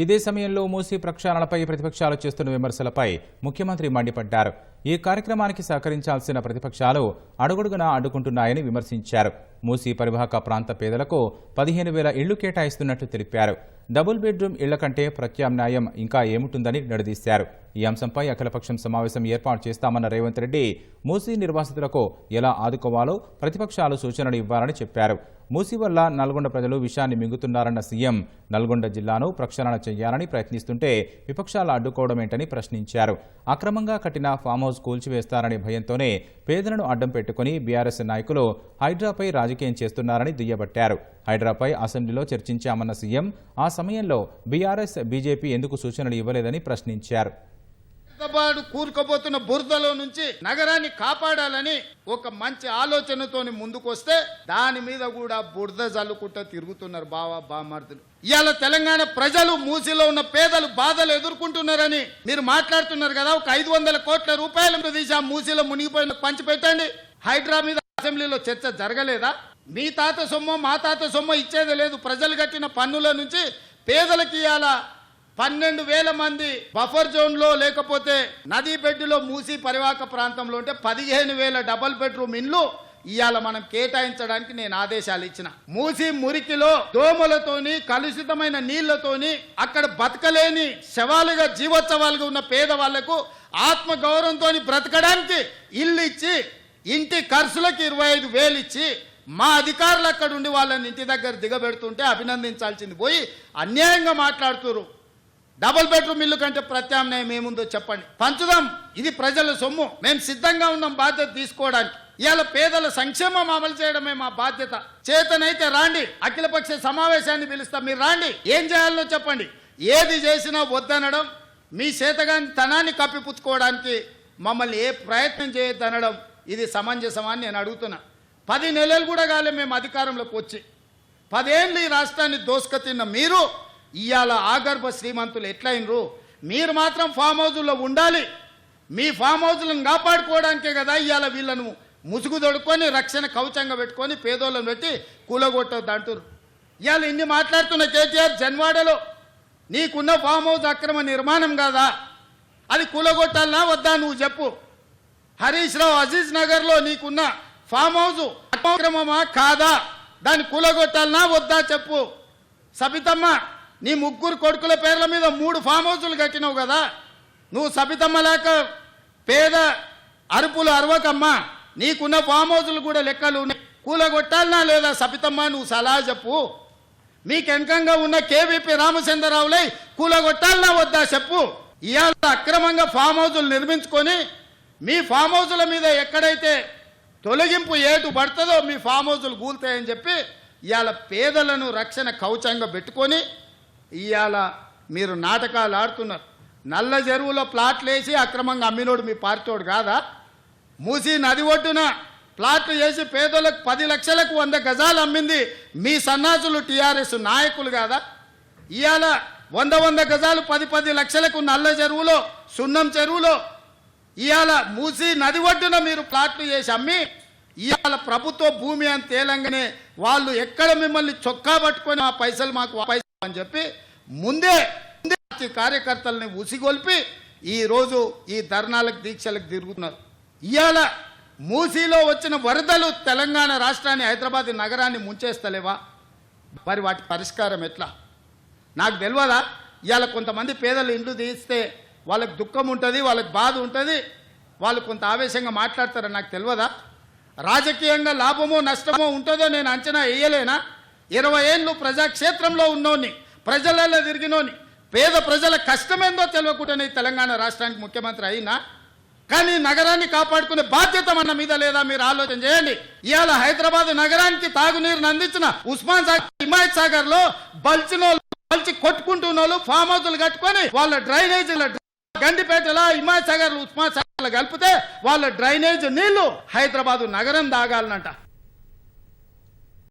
ఇదే సమయంలో మూసీ ప్రక్షాళనపై ప్రతిపక్షాలు చేస్తున్న విమర్శలపై ముఖ్యమంత్రి మండిపడ్డారు. ఈ కార్యక్రమానికి సహకరించాల్సిన ప్రతిపక్షాలు అడుగడుగునా అడ్డుకుంటున్నాయని విమర్శించారు. మూసీ పరివాహక ప్రాంత పేదలకు 15,000 ఇళ్లు కేటాయిస్తున్నట్లు తెలిపారు. డబుల్ బెడ్రూమ్ ఇళ్ల కంటే ప్రత్యామ్నాయం ఇంకా ఏముంటుందని నిలదీశారు. ఈ అంశంపై అఖిలపక్షం సమావేశం ఏర్పాటు చేస్తామన్న రేవంత్ రెడ్డి మూసీ నిర్వాసితులకు ఎలా ఆదుకోవాలో ప్రతిపక్షాలు సూచనలు ఇవ్వాలని చెప్పారు. మూసీ వల్ల నల్గొండ ప్రజలు విషయాన్ని మింగుతున్నారన్న సీఎం నల్గొండ జిల్లాను ప్రక్షాళన చేయాలని ప్రయత్నిస్తుంటే విపక్షాలు అడ్డుకోవడమేంటని ప్రశ్నించారు. అక్రమంగా కట్టిన ఫామ్ హౌస్ కూల్చివేస్తారనే భయంతోనే పేదలను అడ్డం పెట్టుకుని బీఆర్ఎస్ నాయకులు హైడ్రాపై రాజకీయం చేస్తున్నారని దుయ్యబట్టారు. హైడ్రాపై అసెంబ్లీలో చర్చించామన్న సీఎం ఆ సమయంలో బీఆర్ఎస్ బీజేపీ ఎందుకు సూచనలు ఇవ్వలేదని ప్రశ్నించారు. కూరుకుపోతున్న బురదలో నుంచి నగరాన్ని కాపాడాలని ఒక మంచి ఆలోచనతోని ముందుకొస్తే దాని మీద కూడా బురద జల్లుకుంటూ తిరుగుతున్నారు బామర్దులు. ఇవాళ తెలంగాణ ప్రజలు మూసీలో ఉన్న పేదలు బాధలు ఎదుర్కొంటున్నారని మీరు మాట్లాడుతున్నారు కదా. ఒక 500 కోట్ల రూపాయలు తీసి ఆ మూసీలో మునిగిపోయిన పంచిపెట్టండి. హైడ్రా మీద అసెంబ్లీలో చర్చ జరగలేదా? మీ తాత సొమ్ము మా తాత సొమ్ము ఇచ్చేది లేదు. ప్రజలు కట్టిన పన్నుల నుంచి పేదలకి ఇవాళ 12,000 మంది బఫర్ జోన్ లో లేకపోతే నదీ బెడ్డులో మూసీ పరివాహక ప్రాంతంలో ఉంటే 15,000 డబుల్ బెడ్రూమ్ ఇండ్లు ఇవాళ మనం కేటాయించడానికి నేను ఆదేశాలు ఇచ్చిన. మూసీ మురికిలో దోమలతోని కలుషితమైన నీళ్లతోని అక్కడ బతకలేని శవాలుగా జీవోత్సవాలుగా ఉన్న పేదవాళ్లకు ఆత్మ గౌరవంతో బ్రతకడానికి ఇల్లు ఇచ్చి ఇంటి ఖర్చులకు 25,000 ఇచ్చి మా అధికారులు అక్కడ ఉండి వాళ్ళని ఇంటి దగ్గర దిగబెడుతుంటే అభినందించాల్సింది పోయి అన్యాయంగా మాట్లాడుతున్నారు. డబుల్ బెడ్రూమ్ ఇల్లు కంటే ప్రత్యామ్నాయం ఏముందో చెప్పండి, పంచుదాం. ఇది ప్రజల సొమ్ము, మేము సిద్ధంగా ఉన్నాం బాధ్యత తీసుకోవడానికి. ఇవాళ పేదల సంక్షేమం అమలు చేయడమే మా బాధ్యత. చేతనైతే రాండి, అఖిలపక్ష సమావేశాన్ని పిలుస్తాం, మీరు రాండి, ఏం చేయాలో చెప్పండి. ఏది చేసినా వద్దనడం, మీ చేతగాని తనాన్ని కప్పిపుచ్చుకోవడానికి మమ్మల్ని ఏ ప్రయత్నం చేయొద్దనడం ఇది సమంజసమని నేను అడుగుతున్నా. 10 నెలలు కూడా కాలే మేము అధికారంలోకి వచ్చి. 10 ఏళ్ళు ఈ రాష్ట్రాన్ని దోసుక తిన్న మీరు ఇవాళ ఆగర్భ శ్రీమంతులు ఎట్లయినరు? మీరు మాత్రం ఫామ్ హౌజుల్లో ఉండాలి. మీ ఫామ్ హౌజులను కాపాడుకోవడానికే కదా ఇవాళ వీళ్ళను ముసుగు దొడుకొని రక్షణ కవచంగా పెట్టుకొని పేదోళ్ళను పెట్టి కూలగొట్టొద్దు అంటారు. ఇవాళ ఇన్ని మాట్లాడుతున్న కేటీఆర్ జన్వాడలో నీకున్న ఫామ్ హౌజ్ అక్రమ నిర్మాణం కాదా? అది కూలగొట్టాలనా వద్దా నువ్వు చెప్పు. హరీష్ రావు అజీజ్ నగర్లో నీకున్న ఫామ్ హౌజ్ అక్రమమా కాదా? దాన్ని కూలగొట్టాలనా వద్దా చెప్పు. సబితమ్మ నీ 3 కొడుకుల పేర్ల మీద 3 ఫామ్ హౌజులు కట్టినావు కదా. నువ్వు సబితమ్మ లేక పేద అరుపులు అరవకమ్మా. నీకున్న ఫామ్ హౌజులు కూడా లెక్కలు ఉన్నాయి. కూలగొట్టాలనా లేదా సబితమ్మ? నువ్వు సలహా చెప్పు. మీకు వెనకంగా ఉన్న కేవీపీ రామచంద్రరావులై కూలగొట్టాలనా వద్దా చెప్పు. ఇవాళ అక్రమంగా ఫామ్ హౌజులు నిర్మించుకొని మీ ఫామ్ హౌజుల మీద ఎక్కడైతే తొలగింపు ఏటు పడుతుందో మీ ఫామ్ హౌజులు కూలుతాయని చెప్పి ఇవాళ పేదలను రక్షణ కవచంగా పెట్టుకొని ఇవాళ మీరు నాటకాలు ఆడుతున్నారు. నల్ల చెరువులో ప్లాట్లు వేసి అక్రమంగా అమ్మినోడు మీ పార్టీోడు కాదా? మూసీ నది ఒడ్డున ప్లాట్లు వేసి పేదలకు 10 లక్షలకు 100 గజాలు అమ్మింది మీ సన్నాసులు టీఆర్ఎస్ నాయకులు కాదా? ఇవాళ 100 గజాలు 10 లక్షలకు నల్ల చెరువులో సున్నం చెరువులో ఇవాళ మూసీ నది ఒడ్డున మీరు ప్లాట్లు చేసి అమ్మి ఇవాళ ప్రభుత్వ భూమి అని తేలంగానే వాళ్ళు ఎక్కడ మిమ్మల్ని చొక్కా పట్టుకొని ఆ పైసలు మాకు పైసలు అని చెప్పి ముందే కార్యకర్తల్ని ఉసిగొల్పి ఈరోజు ఈ ధర్నాలకు దీక్షలకు తిరుగుతున్నారు. ఇవాళ మూసీలో వచ్చిన వరదలు తెలంగాణ రాష్ట్రాన్ని హైదరాబాద్ నగరాన్ని ముంచేస్తలేవా? మరి వాటి పరిష్కారం ఎట్లా నాకు తెలియదా? ఇవాళ కొంతమంది పేదలు ఇండ్లు తీస్తే వాళ్ళకి దుఃఖం ఉంటుంది, వాళ్ళకి బాధ ఉంటుంది, వాళ్ళు కొంత ఆవేశంగా మాట్లాడతారని నాకు తెలియదా? రాజకీయంగా లాభమో నష్టమో ఉంటుందో నేను అంచనా వేయలేనా? 20 ఏళ్ళు ప్రజాక్షేత్రంలో ఉన్నోని, ప్రజలలో తిరిగినోని, పేద ప్రజల కష్టమేందో తెలియకుండానే తెలంగాణ రాష్ట్రానికి ముఖ్యమంత్రి అయినా. కానీ నగరాన్ని కాపాడుకునే బాధ్యత మన మీద లేదా? మీరు ఆలోచన చేయండి. ఇవాళ హైదరాబాద్ నగరానికి తాగునీరుని అందించిన ఉస్మాన్ సాగర్, హిమాయత్ సాగర్ లో బల్చి కొట్టుకుంటున్న ఫామ్ హౌజులు కట్టుకొని వాళ్ళ డ్రైనేజీల గండిపేటలో హిమాయత్ సాగర్ ఉస్మాన్ సాగర్ కలిపితే వాళ్ళ డ్రైనేజ్ నీళ్లు హైదరాబాద్ నగరం తాగాలనంట.